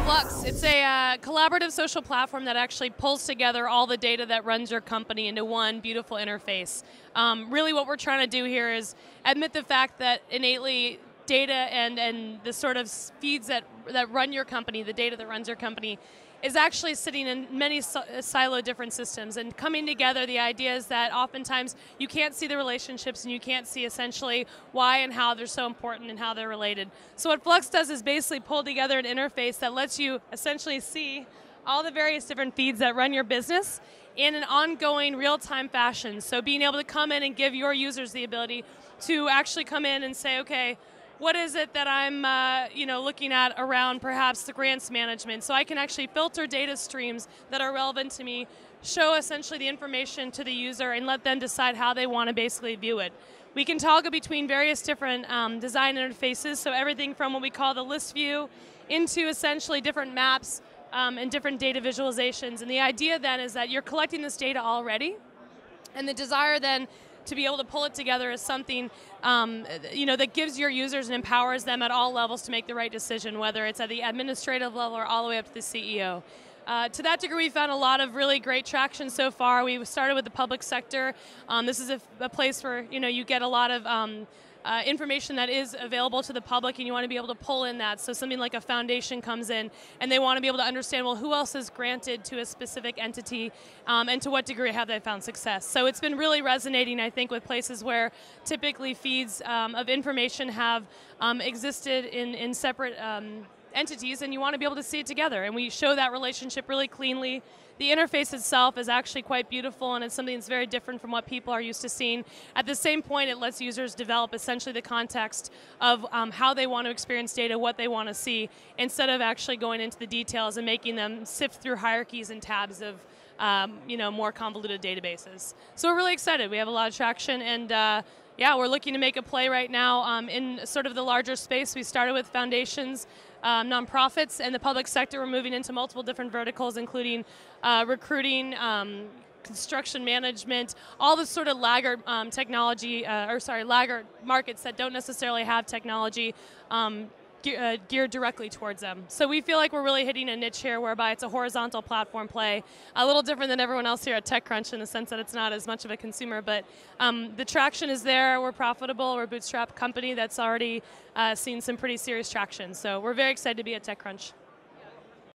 Fluxx, it's a collaborative social platform that actually pulls together all the data that runs your company into one beautiful interface. Really what we're trying to do here is admit the fact that innately data and the sort of feeds that run your company, the data that runs your company, is actually sitting in many siloed different systems, and coming together. The idea is that oftentimes you can't see the relationships and you can't see essentially why and how they're so important and how they're related. So what Fluxx does is basically pull together an interface that lets you essentially see all the various different feeds that run your business in an ongoing real-time fashion. So being able to come in and give your users the ability to actually come in and say, okay, what is it that I'm looking at around perhaps the grants management? So I can actually filter data streams that are relevant to me, show essentially the information to the user, and let them decide how they want to basically view it. We can toggle between various different design interfaces, so everything from what we call the list view into essentially different maps and different data visualizations. And the idea then is that you're collecting this data already, and the desire then to be able to pull it together is something that gives your users and empowers them at all levels to make the right decision, whether it's at the administrative level or all the way up to the CEO. To that degree, we found a lot of really great traction so far. We started with the public sector. This is a place where you get a lot of information that is available to the public, and you want to be able to pull in that. So something like a foundation comes in, and they want to be able to understand, well, who else is granted to a specific entity, and to what degree have they found success. So it's been really resonating, I think, with places where typically feeds of information have existed in separate entities, and you want to be able to see it together. And we show that relationship really cleanly. The interface itself is actually quite beautiful, and it's something that's very different from what people are used to seeing. At the same point, it lets users develop essentially the context of how they want to experience data, what they want to see, instead of actually going into the details and making them sift through hierarchies and tabs of more convoluted databases. So we're really excited. We have a lot of traction, and yeah, we're looking to make a play right now in sort of the larger space. We started with foundations, nonprofits, and the public sector. We're moving into multiple different verticals, including recruiting, construction management, all the sort of laggard laggard markets that don't necessarily have technology geared directly towards them. So we feel like we're really hitting a niche here, whereby it's a horizontal platform play, a little different than everyone else here at TechCrunch in the sense that it's not as much of a consumer, but the traction is there. We're profitable. We're a bootstrap company that's already seen some pretty serious traction. So we're very excited to be at TechCrunch.